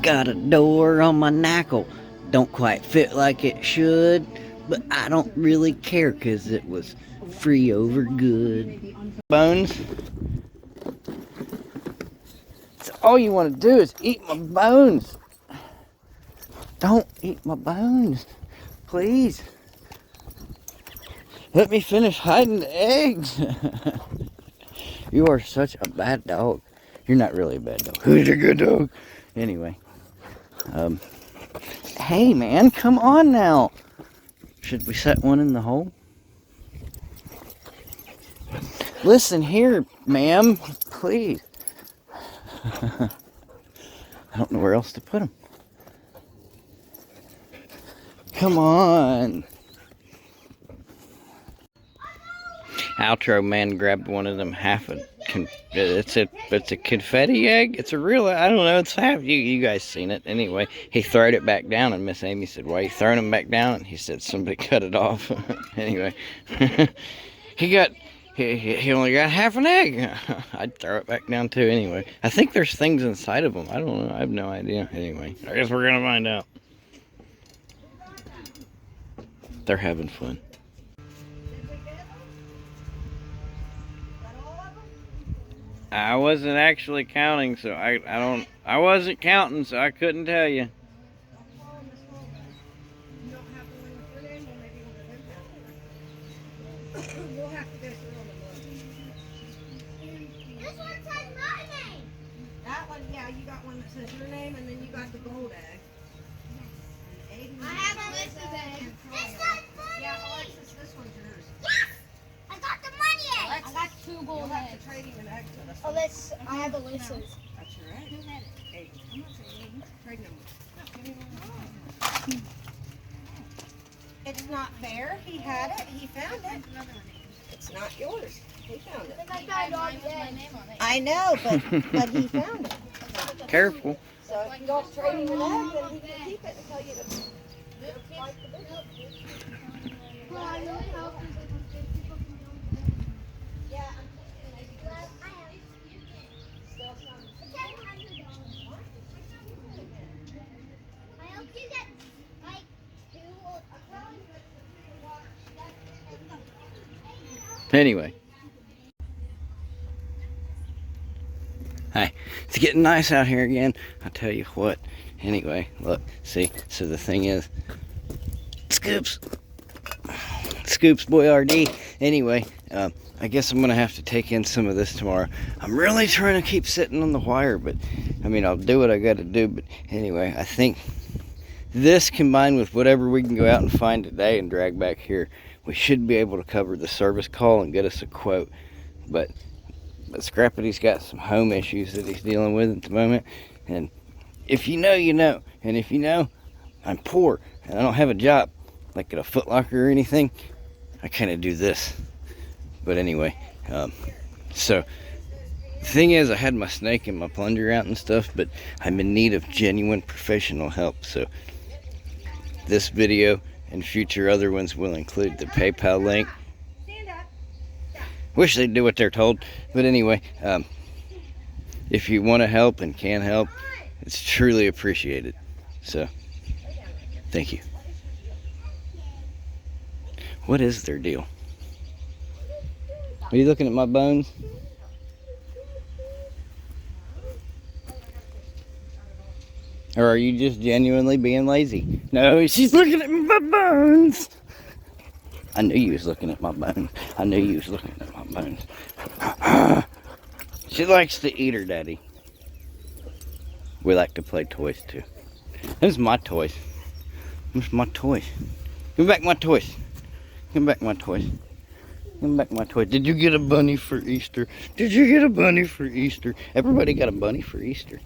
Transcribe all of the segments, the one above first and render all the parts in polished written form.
got a door on my knackle. Don't quite fit like it should, but I don't really care because it was free over good. Bones. So all you want to do is eat my bones. Don't eat my bones. Please. Let me finish hiding the eggs. You are such a bad dog. You're not really a bad dog. Who's a good dog? Anyway. Hey man, come on now. Should we set one in the hole? Listen here, ma'am. Please. I don't know where else to put them. Come on. Outro man grabbed one of them it's a confetti egg. It's a real, I don't know, it's half, you guys seen it. Anyway, he throwed it back down and Miss Amy said, why are you throwing them back down? And he said, somebody cut it off. Anyway, he only got half an egg. I'd throw it back down too anyway. I think there's things inside of them. I don't know, I have no idea. Anyway, I guess we're gonna find out. They're having fun. I wasn't actually counting, so I wasn't counting, so I couldn't tell you. This one says my name. That one, yeah, you got one that says your name, and then you got the gold egg. I have Alyssa's egg. This says money. Yeah, Alexis, this one's yours. Yes! I got the money egg. I got 2 gold eggs. Have to trade him an egg to this one. Alyssa, I have Alyssa's. That's your egg. Who had it? Hey, I'm not saying trade him. It's not fair. He had it. He found it. It's not yours. He found it. I found all the eggs. I know, but he found it. Careful. So if you don't trade him an egg, then he can keep it until you like the big one. Well, I really hope Yeah. I hope you get like 2 or Anyway. Hi. It's getting nice out here again. I tell you what. Anyway, look. See? So the thing is, Scoops. Scoops Boyardee. Anyway, I guess I'm going to have to take in some of this tomorrow. I'm really trying to keep sitting on the wire, but I mean, I'll do what I got to do. But anyway, I think this combined with whatever we can go out and find today and drag back here, we should be able to cover the service call and get us a quote. But Scrappity's got some home issues that he's dealing with at the moment. And if you know, you know. And if you know, I'm poor and I don't have a job like at a Foot Locker or anything. I kind of do this. But anyway, so the thing is, I had my snake and my plunger out and stuff, but I'm in need of genuine professional help. So this video and future other ones will include the PayPal link. Wish they'd do what they're told, but anyway, if you want to help and can help, it's truly appreciated. So thank you. What is their deal? Are you looking at my bones? Or are you just genuinely being lazy? No, she's looking at my bones. I knew you was looking at my bones. I knew you was looking at my bones. She likes to eat her daddy. We like to play toys too. This is my toys. This is my toys. Give me back my toys. Give me back my toys. Give me back my toys. Did you get a bunny for Easter? Did you get a bunny for Easter? Everybody got a bunny for Easter.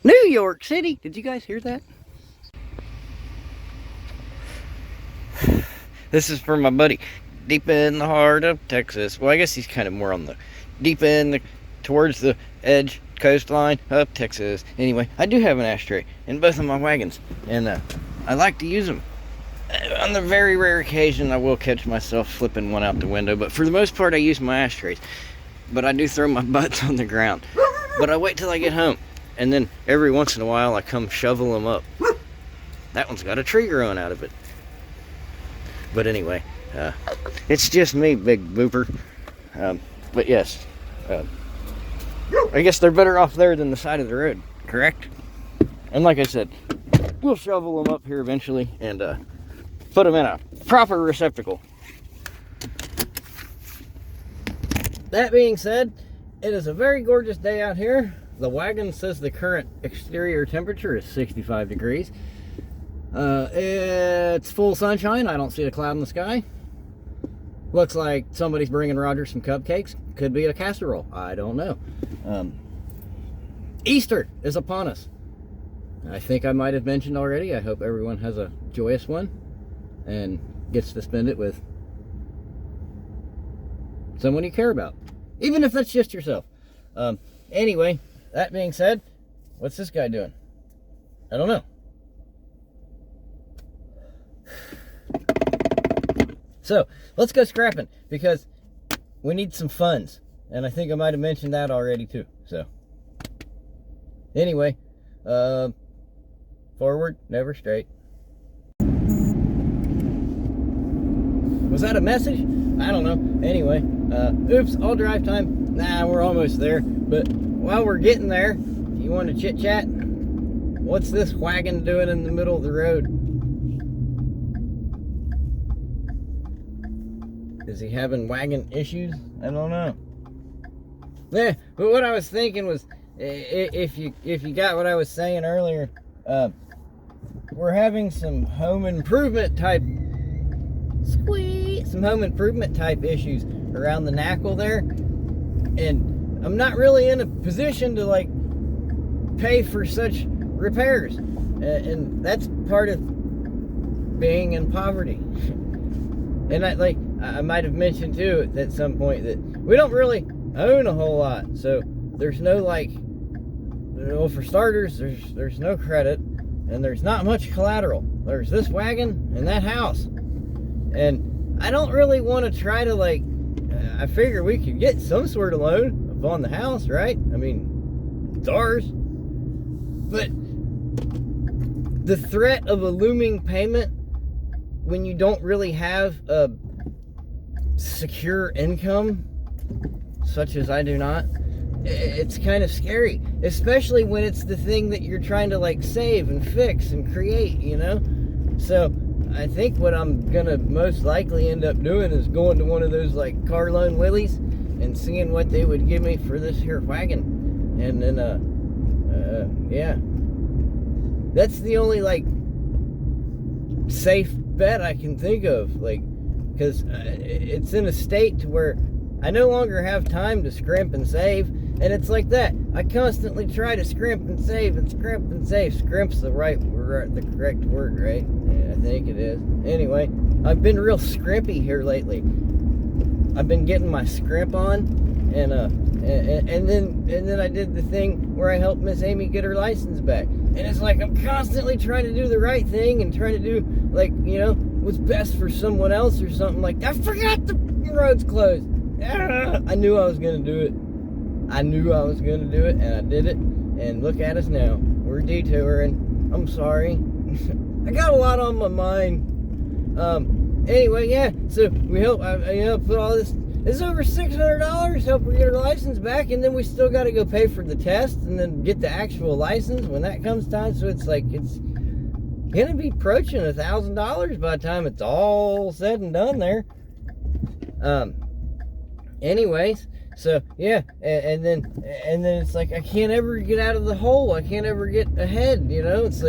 New York City. Did you guys hear that? This is for my buddy deep in the heart of Texas. Well, I guess he's kind of more on the deep end, towards the edge coastline of Texas. Anyway, I do have an ashtray in both of my wagons, and I like to use them. On the very rare occasion, I will catch myself flipping one out the window, but for the most part, I use my ashtrays. but I do throw my butts on the ground. But I wait till I get home, and then every once in a while I come shovel them up. That one's got a tree growing out of it. But anyway, it's just me, big booper. But yes, I guess they're better off there than the side of the road, correct? And like I said, we'll shovel them up here eventually and put them in a proper receptacle. That being said, it is a very gorgeous day out here. The wagon says the current exterior temperature is 65 degrees. It's full sunshine. I don't see a cloud in the sky. Looks like somebody's bringing Roger some cupcakes. Could be a casserole. I don't know. Easter is upon us. I think I might have mentioned already. I hope everyone has a joyous one and gets to spend it with someone you care about, even if that's just yourself. Anyway, that being said, what's this guy doing? I don't know. So let's go scrapping because we need some funds, and I think I might have mentioned that already too. So anyway, forward, never straight. Was that a message? I don't know. Anyway, oops, all drive time. Nah, we're almost there. But while we're getting there, you want to chit chat? What's this wagon doing in the middle of the road? Is he having wagon issues? I don't know. Yeah, but what I was thinking was, if you got what I was saying earlier, we're having some home improvement type issues around the knackle there, and I'm not really in a position to like pay for such repairs, and that's part of being in poverty. And I might have mentioned too at some point that we don't really own a whole lot, so there's no well, for starters, there's no credit, and there's not much collateral. There's this wagon and that house, and I don't really want to try to I figure we could get some sort of loan upon the house, right? I mean, it's ours, but the threat of a looming payment when you don't really have a secure income, such as I do not, it's kind of scary, especially when it's the thing that you're trying to save and fix and create, you know? So I think what I'm gonna most likely end up doing is going to one of those car loan willies and seeing what they would give me for this here wagon, and then yeah, that's the only safe bet I can think of, because it's in a state to where I no longer have time to scrimp and save, and it's like that. I constantly try to scrimp and save and scrimp and save. Scrimp's the correct word, right? Yeah, I think it is. Anyway, I've been real scrimpy here lately. I've been getting my scrimp on, and then I did the thing where I helped Miss Amy get her license back, and it's I'm constantly trying to do the right thing and trying to do what's best for someone else or something. I forgot the road's closed. I knew I was gonna do it. And I did it, and look at us now. We're detouring. I'm sorry. I got a lot on my mind. Anyway, yeah, so we help, put all this. It's over $600, help her get her license back, and then we still got to go pay for the test and then get the actual license when that comes time. So it's it's gonna be approaching $1,000 by the time it's all said and done there. Anyways, so yeah, and then it's I can't ever get out of the hole. I can't ever get ahead. It's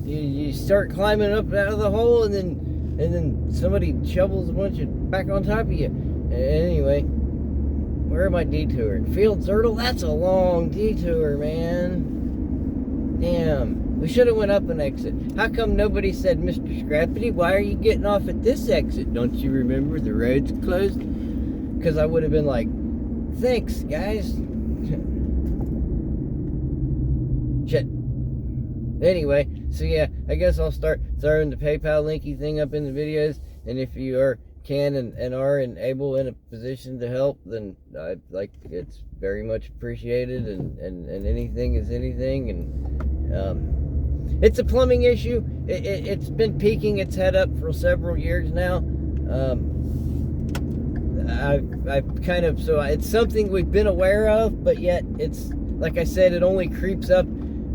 you start climbing up out of the hole, and then somebody shovels a bunch of back on top of you. Anyway, where am I detouring? Field Zertle? That's a long detour, man. Damn. We should have went up an exit. How come nobody said, Mr. Scrappity, why are you getting off at this exit? Don't you remember the road's closed? Because I would have been thanks, guys. Shit. Anyway, so yeah, I guess I'll start throwing the PayPal linky thing up in the videos. And if you are can and are and able in a position to help, then it's very much appreciated, and anything is anything. And it's a plumbing issue. It's been peeking its head up for several years now. I've kind of, so it's something we've been aware of, but yet it's, like I said, it only creeps up.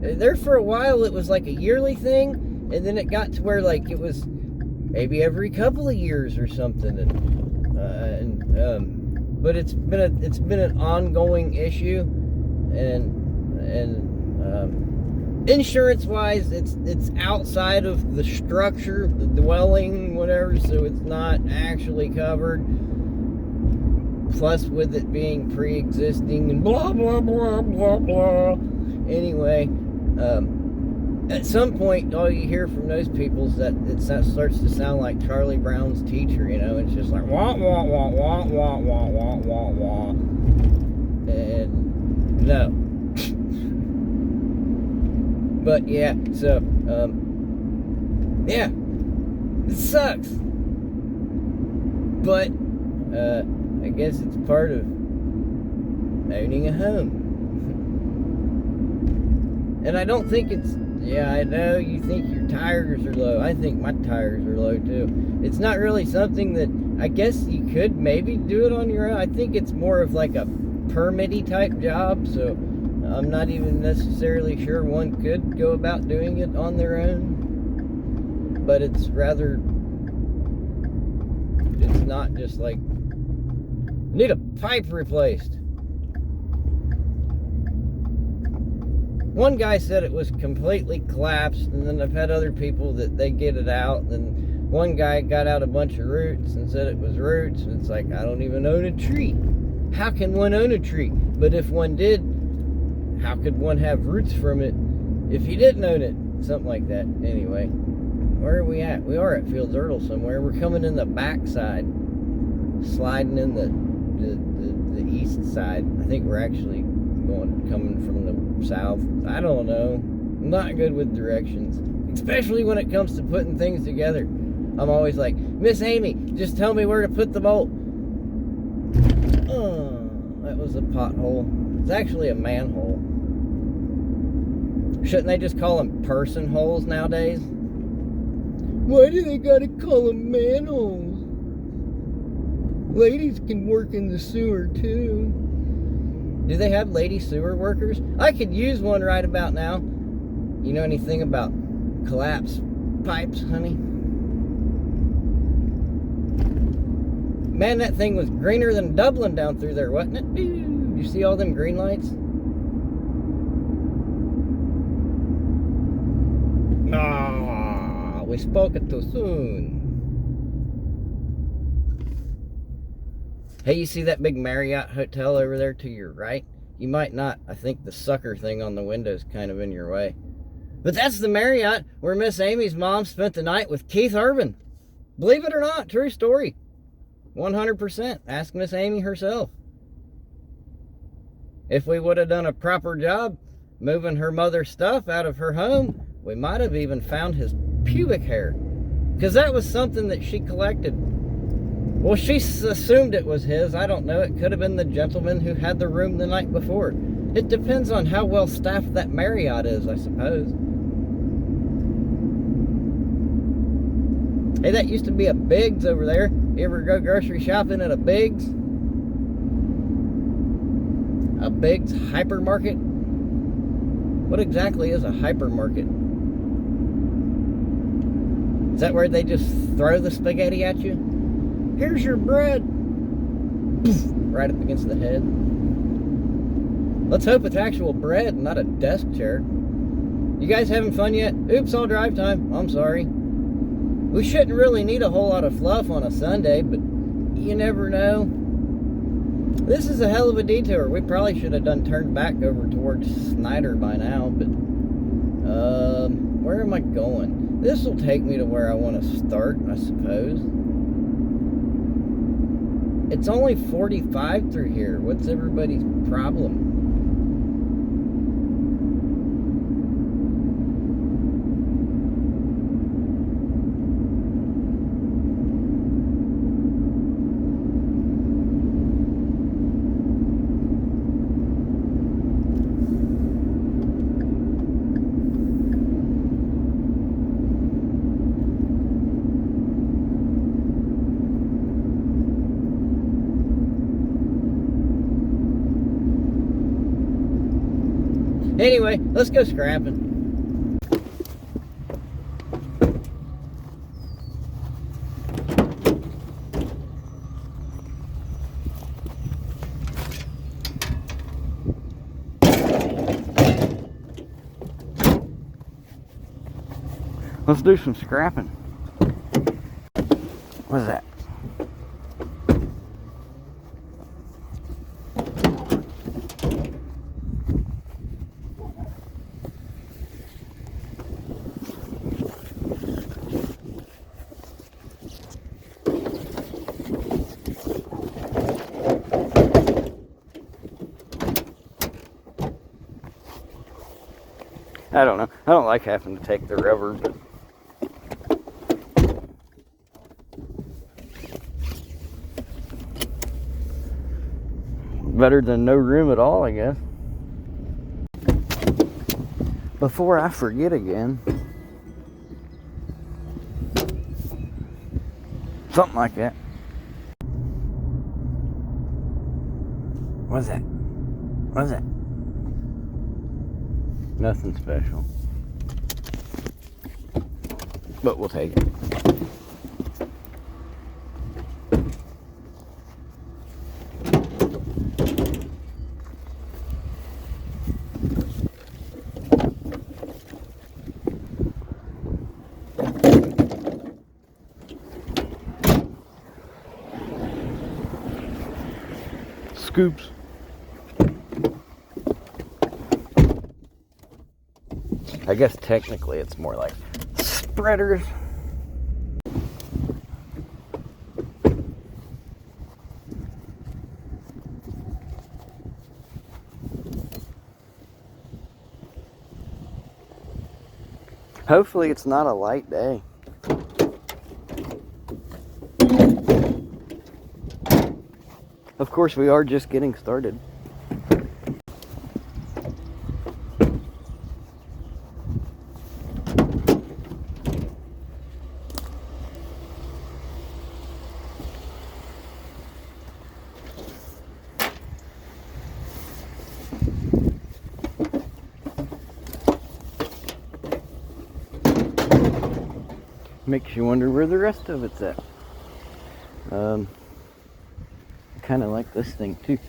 There for a while, it was like a yearly thing, and then it got to where like it was maybe every couple of years or something. But it's been an ongoing issue, and insurance wise, it's outside of the structure, the dwelling, whatever, so it's not actually covered. Plus, with it being pre-existing and blah blah blah blah blah. Anyway, at some point, all you hear from those people is that it starts to sound like Charlie Brown's teacher. You know, it's just like wah wah wah wah wah wah wah wah wah. And no. But yeah, so yeah, it sucks. But I guess it's part of owning a home. And I don't think it's, yeah, I know you think your tires are low. I think my tires are low too. It's not really something that, I guess you could maybe do it on your own. I think it's more of like a permitty type job, so I'm not even necessarily sure one could go about doing it on their own. But it's rather, it's not just like, need a pipe replaced. One guy said it was completely collapsed, and then I've had other people that they get it out, and one guy got out a bunch of roots and said it was roots, and it's like, I don't even own a tree. How can one own a tree? But if one did, how could one have roots from it if he didn't own it? Something like that. Anyway, where are we at? We are at Fields Erdel somewhere. We're coming in the backside, sliding in the east side. I think we're actually coming from the south. I don't know. I'm not good with directions, especially when it comes to putting things together. I'm always like, Miss Amy, just tell me where to put the bolt. Oh, that was a pothole. It's actually a manhole. Shouldn't they just call them person holes nowadays? Why do they gotta call them manholes? Ladies can work in the sewer too. Do they have lady sewer workers? I could use one right about now. You know anything about collapsed pipes, honey? Man, that thing was greener than Dublin down through there, wasn't it? You see all them green lights? Ah, we spoke it too soon. Hey, you see that big Marriott hotel over there to your right? You might not. I think the sucker thing on the window's kind of in your way. But that's the Marriott where Miss Amy's mom spent the night with Keith Urban. Believe it or not, true story. 100%. Ask Miss Amy herself. If we would have done a proper job moving her mother's stuff out of her home, we might have even found his pubic hair. Because that was something that she collected. Well, she assumed it was his. I don't know. It could have been the gentleman who had the room the night before. It depends on how well staffed that Marriott is, I suppose. Hey, that used to be a Biggs over there. You ever go grocery shopping at a Biggs? A Biggs hypermarket? What exactly is a hypermarket? Is that where they just throw the spaghetti at you? Here's your bread. Poof, right up against the head. Let's hope it's actual bread, not a desk chair. You guys having fun yet? Oops, all drive time. I'm sorry. We shouldn't really need a whole lot of fluff on a Sunday, but you never know. This is a hell of a detour. We probably should have turned back over towards Snyder by now, but where am I going? This will take me to where I want to start, I suppose. It's only 45 through here. What's everybody's problem? Anyway, let's go scrapping. Let's do some scrapping. What's that? I don't know. I don't like having to take the rubber, but better than no room at all, I guess. Before I forget again, something like that. What's that? What's that? Nothing special, but we'll take it. Scoops. I guess technically it's more like spreaders. Hopefully it's not a light day. Of course, we are just getting started. Makes you wonder where the rest of it's at. Kind of like this thing too.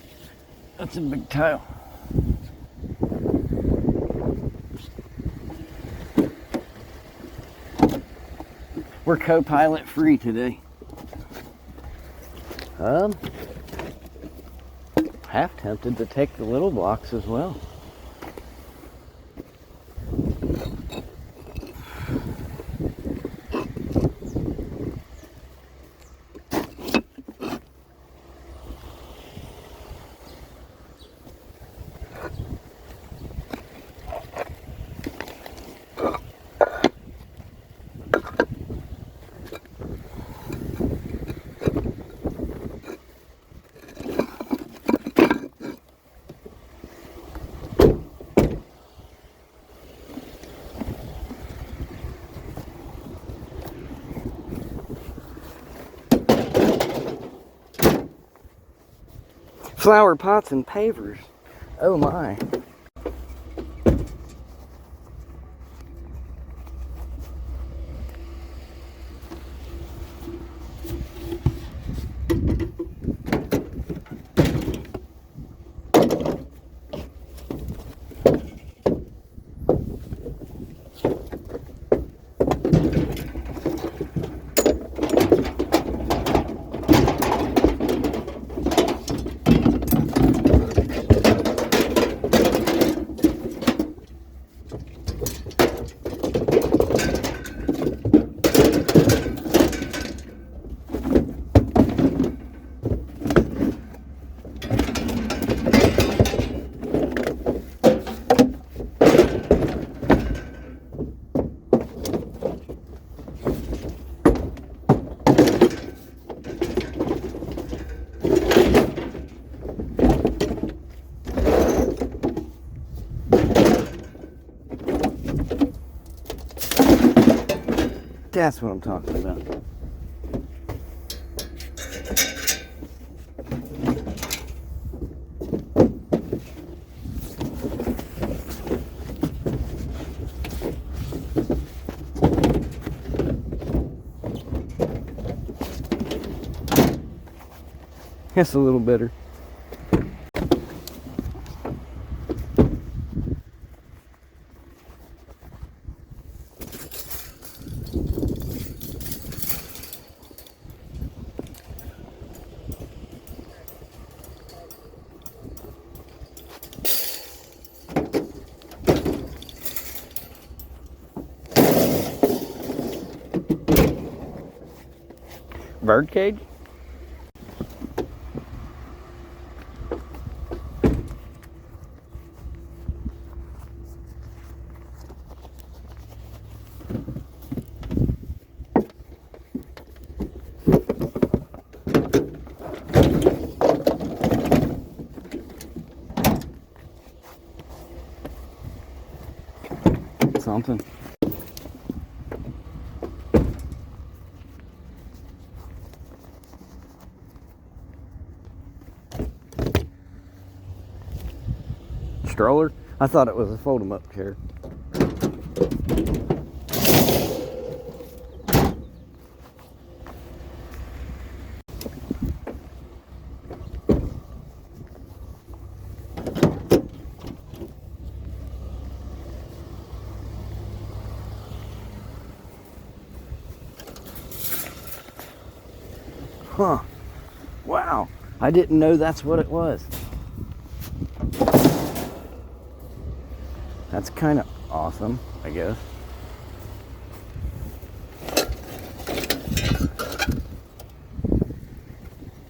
That's a big tile. We're co-pilot free today. Half tempted to take the little blocks as well. Flower pots and pavers. Oh my. That's what I'm talking about. It's a little bitter. Bird cage? Something. Stroller? I thought it was a fold-em-up chair. Huh. Wow. I didn't know that's what it was. That's kind of awesome, I guess.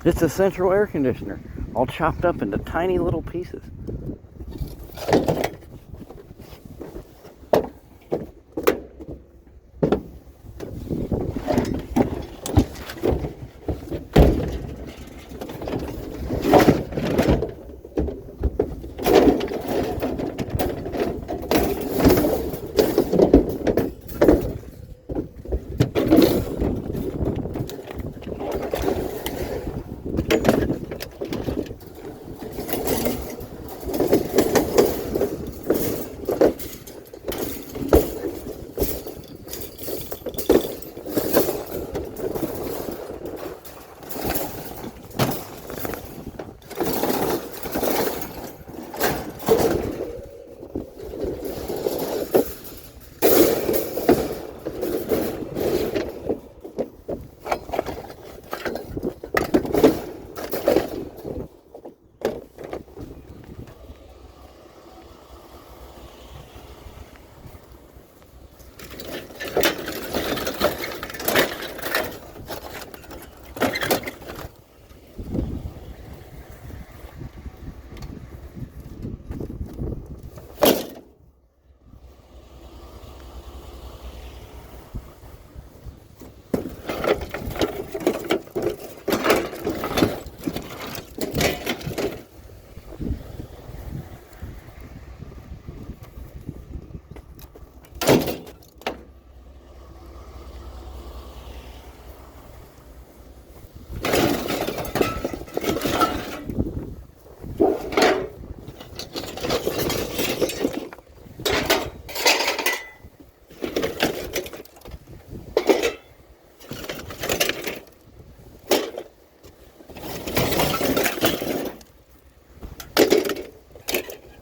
It's a central air conditioner, all chopped up into tiny little pieces.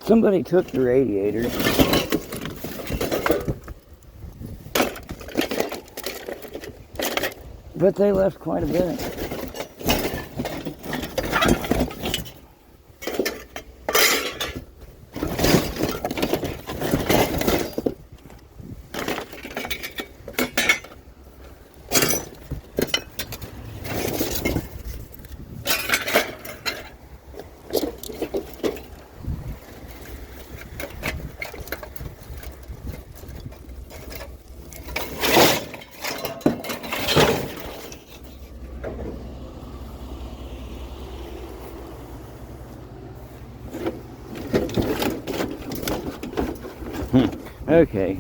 Somebody took the radiator. But they left quite a bit. Okay.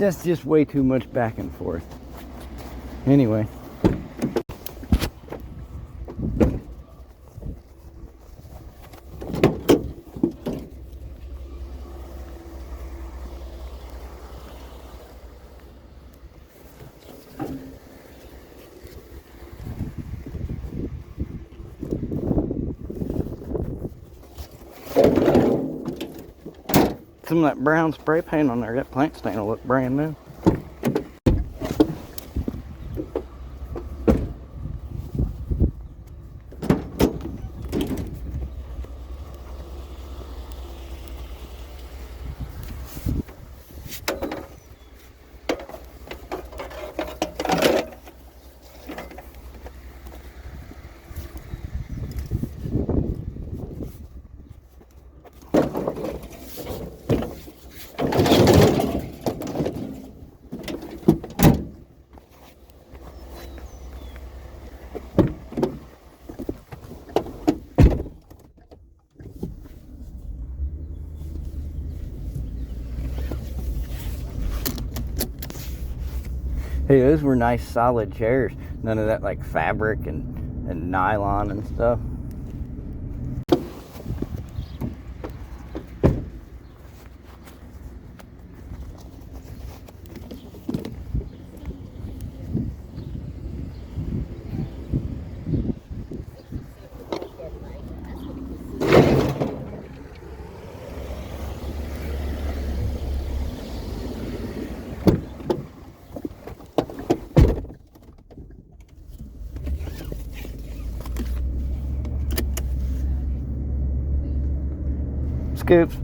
That's just way too much back and forth. Anyway. Some of that brown spray paint on there, that plant stain will look brand new. Hey, those were nice solid chairs. None of that like fabric and nylon and stuff. Scoops.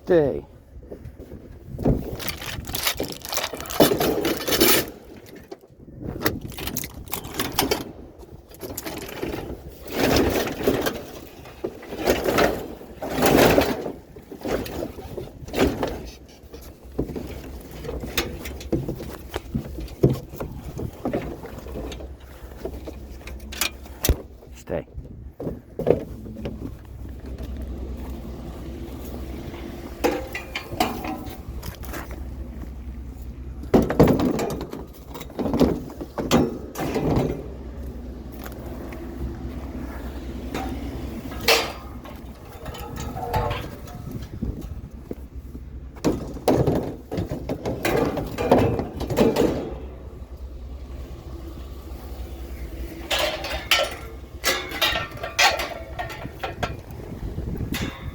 Stay. Stay.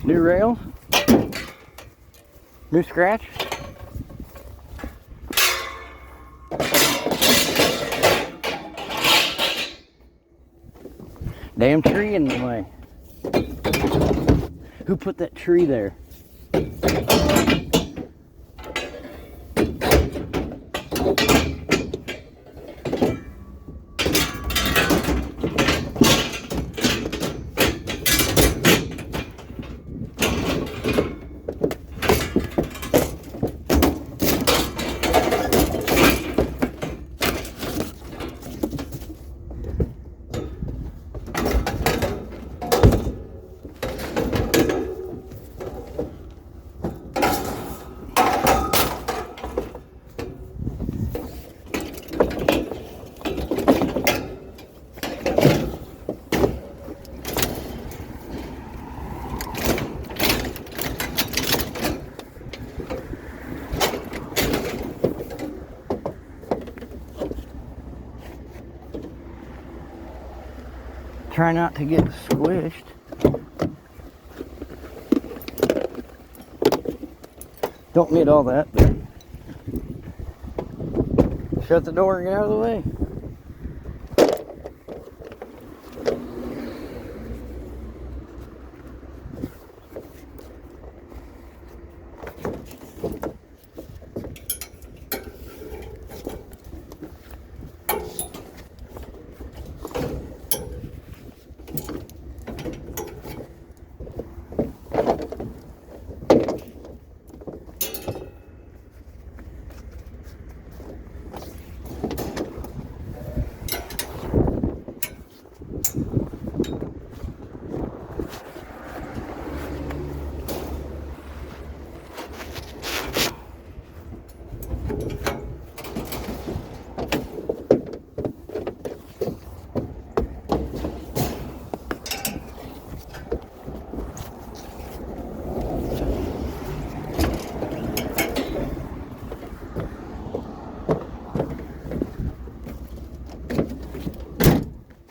New rail, new scratch. Damn tree in the way. Who put that tree there? Try not to get squished. Don't need all that, but shut the door and get out of the way.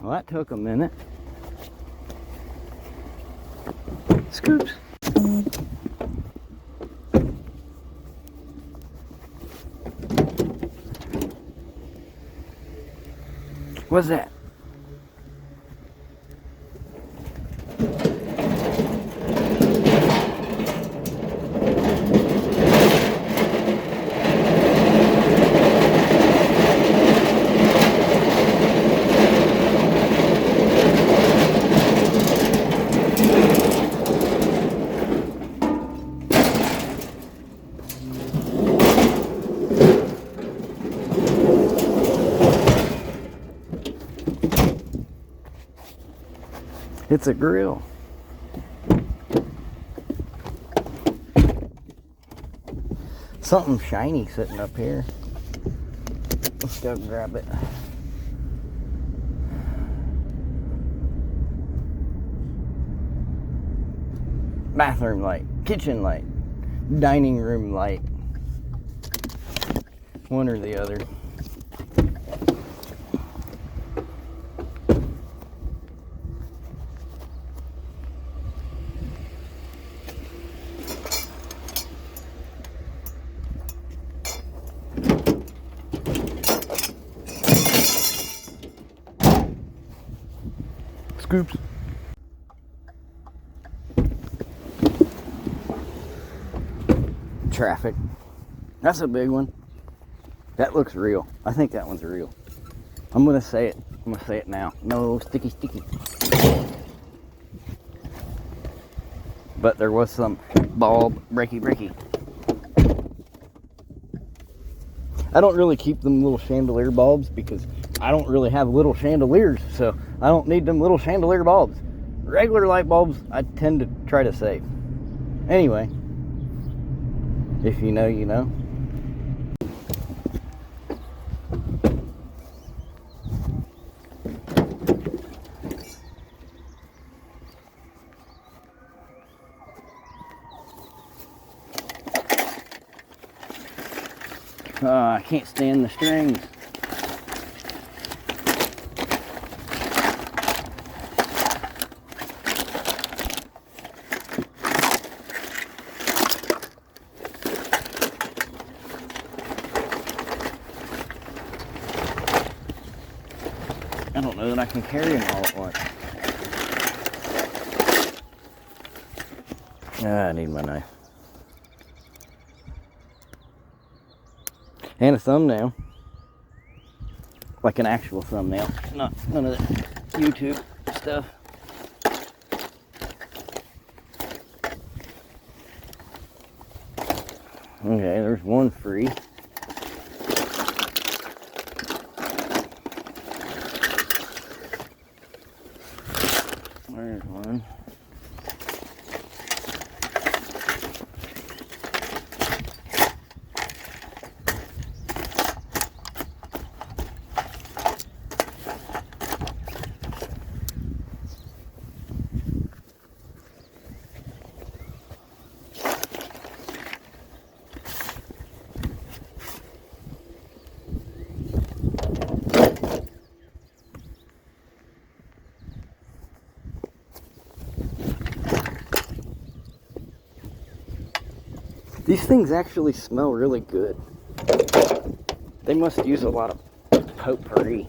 Well, that took a minute. Scoops. What's that? It's a grill. Something shiny sitting up here. Let's go grab it. Bathroom light, kitchen light, dining room light. One or the other. Scoops. Traffic. That's a big one. That looks real. I think that one's real. I'm gonna say it. I'm gonna say it now. No sticky. But there was some bulb breaky. I don't really keep them little chandelier bulbs because I don't really have little chandeliers, so I don't need them little chandelier bulbs. Regular light bulbs, I tend to try to save. Anyway, if you know, you know. I can't stand the strings. I don't know that I can carry them all at once. I need my knife. And a thumbnail. Like an actual thumbnail. Not none of that YouTube stuff. Okay, there's one free. There's one. These things actually smell really good. They must use a lot of potpourri.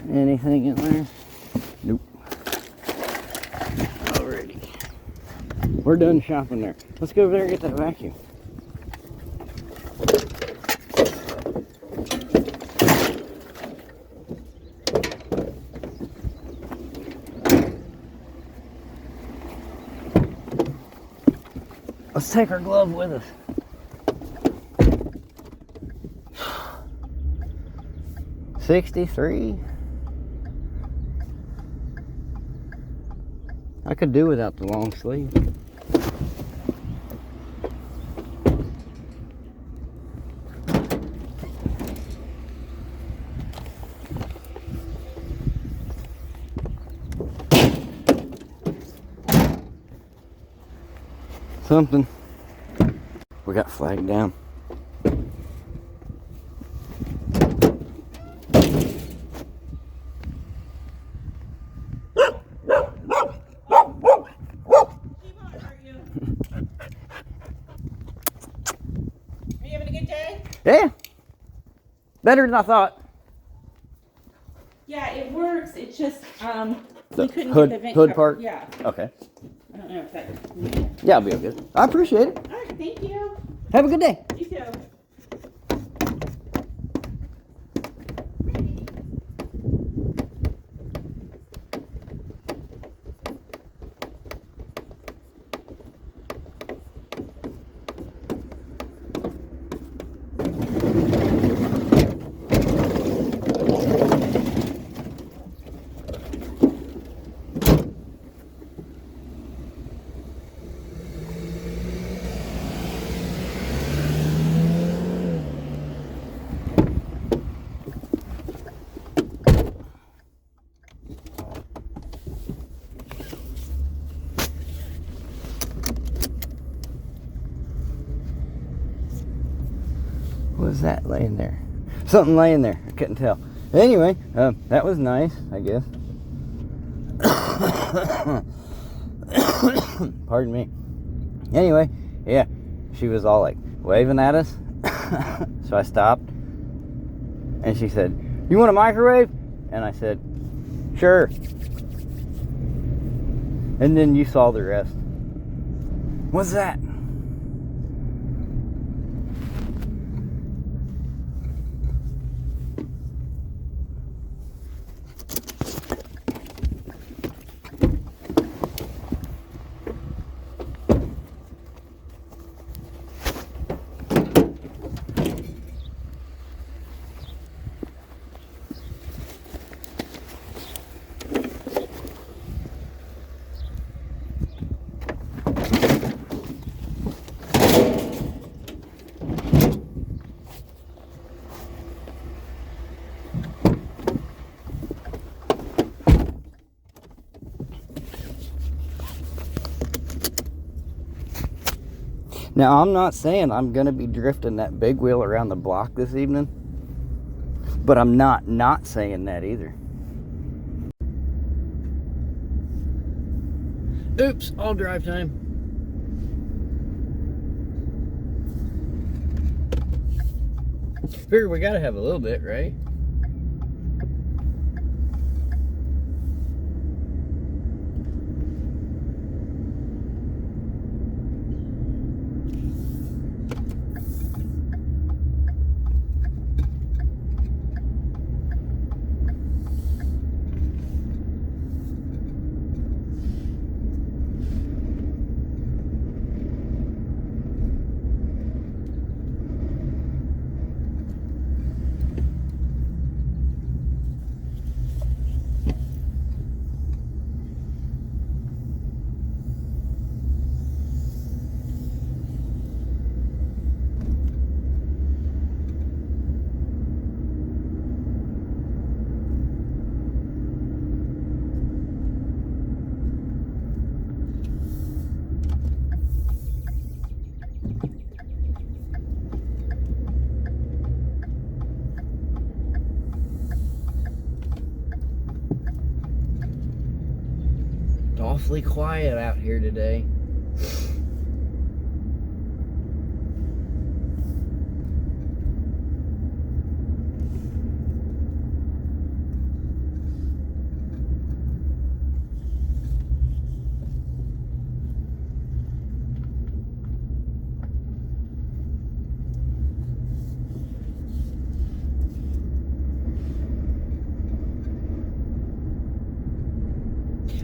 Anything in there? Nope. Alrighty. We're done shopping there. Let's go over there and get that vacuum. Let's take our glove with us. $63. I could do without the long sleeve. Something. We got flagged down. Yeah, better than I thought. Yeah, it works. It's just The we couldn't hood- get the vent hood cover. part? Yeah, Okay. I don't know if that. Yeah, I'll be good. I appreciate it. All right, thank you. Have a good day. You too. was that laying there? Something laying there. I couldn't tell. Anyway, that was nice, I guess. Pardon me. Anyway, yeah, she was all like waving at us. So I stopped. And she said, "You want a microwave?" And I said, "Sure." And then you saw the rest. What's that? Now, I'm not saying I'm going to be drifting that big wheel around the block this evening, but I'm not saying that either. Oops, all drive time. Figure we got to have a little bit, right? Awfully quiet out here today.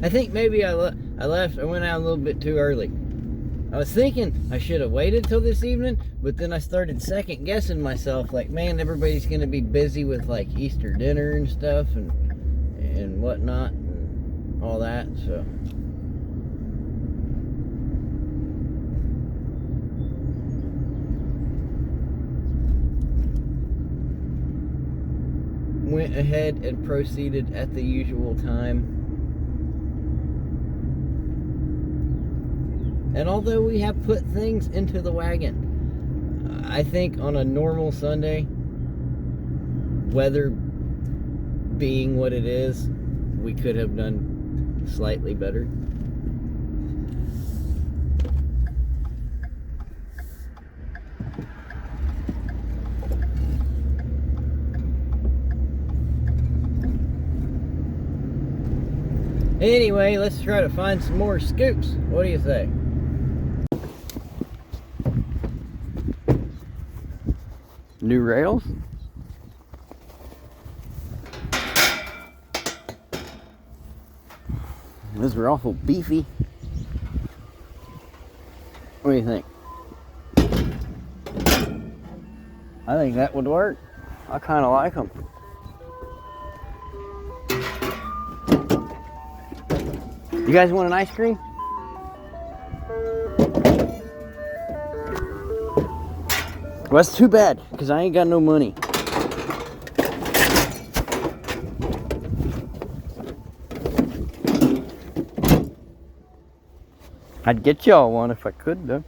I think maybe I went out a little bit too early. I was thinking I should have waited till this evening, but then I started second guessing myself, like, man, everybody's gonna be busy with like Easter dinner and stuff and whatnot and all that, so. Went ahead and proceeded at the usual time. And although we have put things into the wagon, I think on a normal Sunday, weather being what it is, we could have done slightly better. Anyway, let's try to find some more scoops. What do you say? New rails? Those are awful beefy. What do you think? I think that would work. I kind of like them. You guys want an ice cream? Well, that's too bad, because I ain't got no money. I'd get y'all one if I could, though.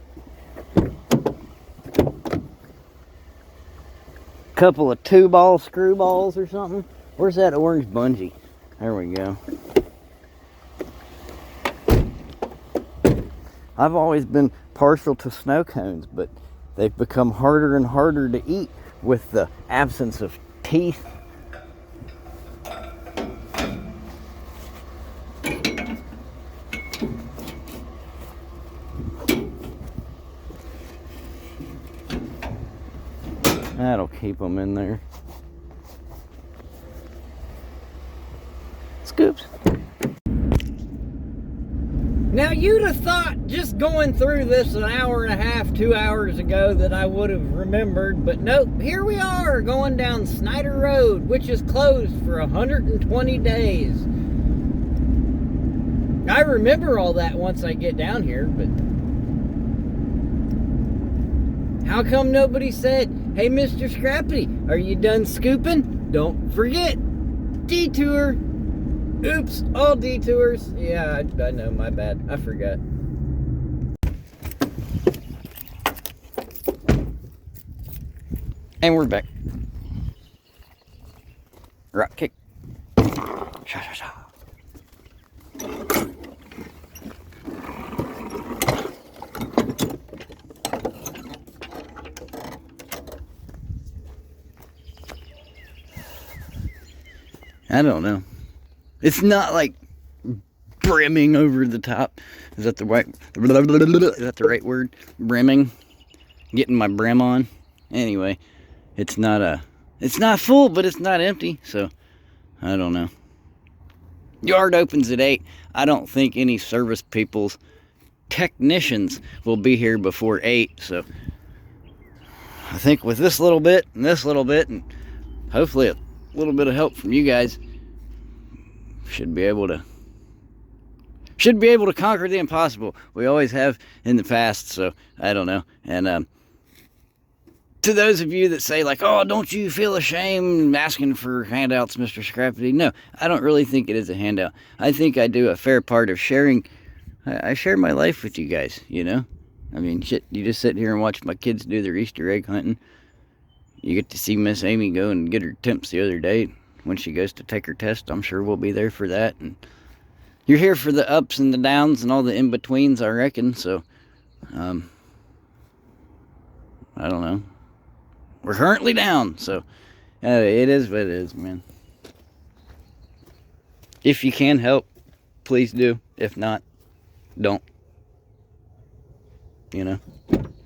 couple of 2-ball screwballs or something. Where's that orange bungee? There we go. I've always been partial to snow cones, but they've become harder and harder to eat with the absence of teeth. That'll keep them in there. Scoops. Now you'd have thought just going through this an hour and a half, 2 hours ago that I would have remembered, but nope, here we are going down Snyder Road, which is closed for 120 days. I remember all that once I get down here, but how come nobody said, "Hey, Mr. Scrappity, are you done scooping? Don't forget, detour." Oops, all detours. Yeah, I know, my bad. I forgot. And we're back. Rock kick. Sha sha sha. I don't know. It's not like brimming over the top. Is that the right word? Brimming. Getting my brim on. Anyway, it's not full, but it's not empty. So I don't know. Yard opens at 8. I don't think any service people's technicians will be here before 8. So I think with this little bit and this little bit, and hopefully a little bit of help from you guys, should be able to conquer the impossible. We always have in the past, so I don't know. And to those of you that say like, "Oh, don't you feel ashamed asking for handouts, Mr. Scrappity?" No, I don't really think it is a handout. I think I do a fair part of sharing. I share my life with you guys, you know? I mean, shit, you just sit here and watch my kids do their Easter egg hunting. You get to see Miss Amy go and get her temps the other day. When she goes to take her test, I'm sure we'll be there for that. And you're here for the ups and the downs and all the in-betweens, I reckon. So, I don't know. We're currently down, so it is what it is, man. If you can help, please do. If not, don't. You know,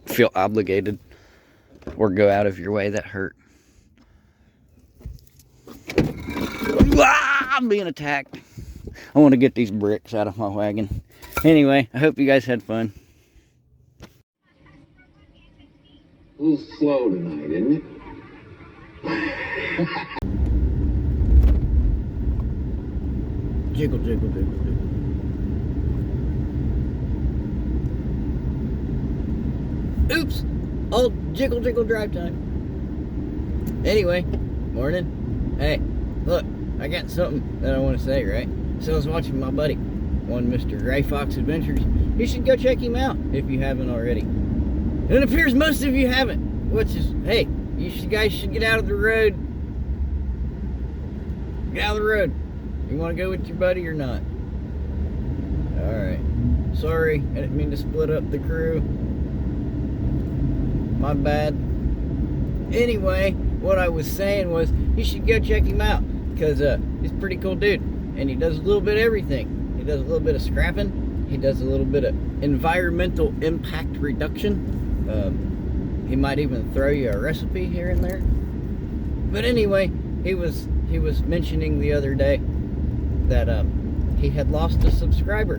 feel obligated or go out of your way. That hurt. I'm being attacked. I want to get these bricks out of my wagon. Anyway, I hope you guys had fun. A little slow tonight, isn't it? Jiggle, jiggle, jiggle, jiggle. Oops! All jiggle, jiggle drive time. Anyway, morning. Hey, look, I got something that I want to say, right? So I was watching my buddy, one Mr. Gray Fox Adventures. You should go check him out if you haven't already. And it appears most of you haven't, which is, hey, guys should get out of the road. Get out of the road. You want to go with your buddy or not? Alright. Sorry, I didn't mean to split up the crew. My bad. Anyway, what I was saying was, you should go check him out. Because he's a pretty cool dude. And he does a little bit of everything. He does a little bit of scrapping. He does a little bit of environmental impact reduction. He might even throw you a recipe here and there. But anyway, he was mentioning the other day that he had lost a subscriber.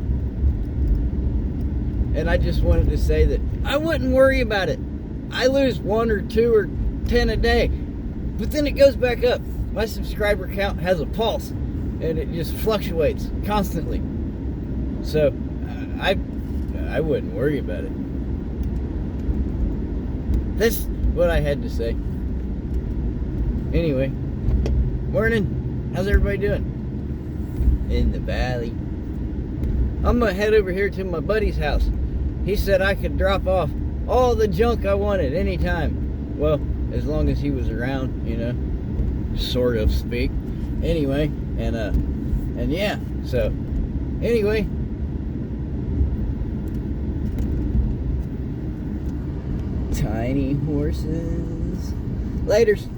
And I just wanted to say that I wouldn't worry about it. I lose 1 or 2 or 10 a day, but then it goes back up. My subscriber count has a pulse, and it just fluctuates constantly. So I wouldn't worry about it. That's what I had to say. Anyway, morning. How's everybody doing? In the valley. I'm gonna head over here to my buddy's house. He said I could drop off all the junk I wanted anytime. Well, as long as he was around, you know, sort of speak. Anyway, and yeah, so anyway, tiny horses. Laters.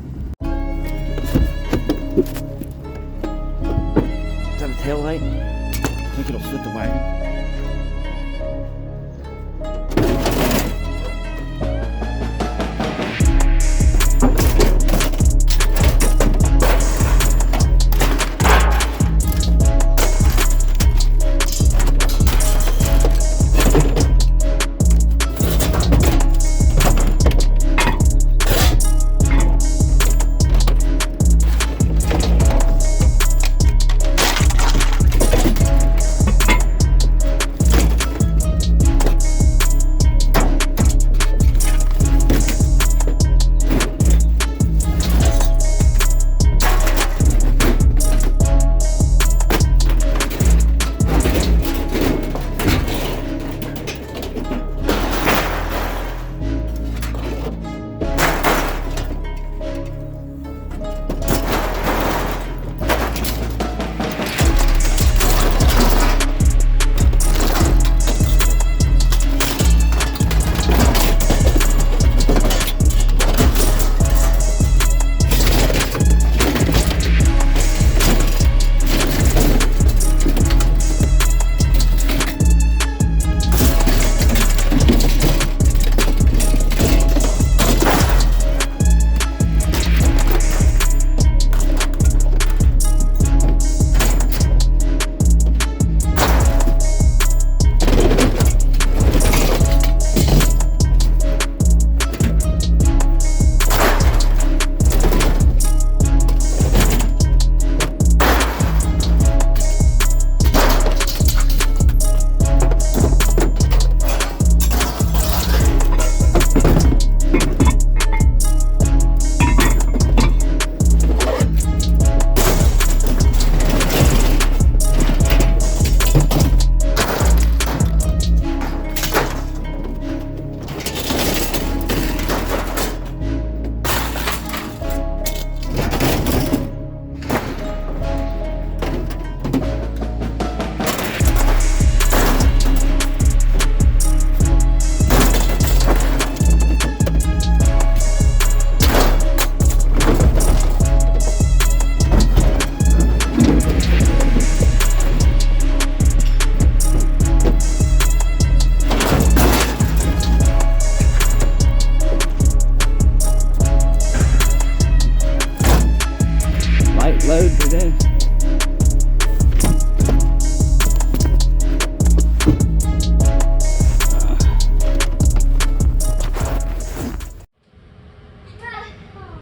Is that a tail light? I think it'll fit the wagon.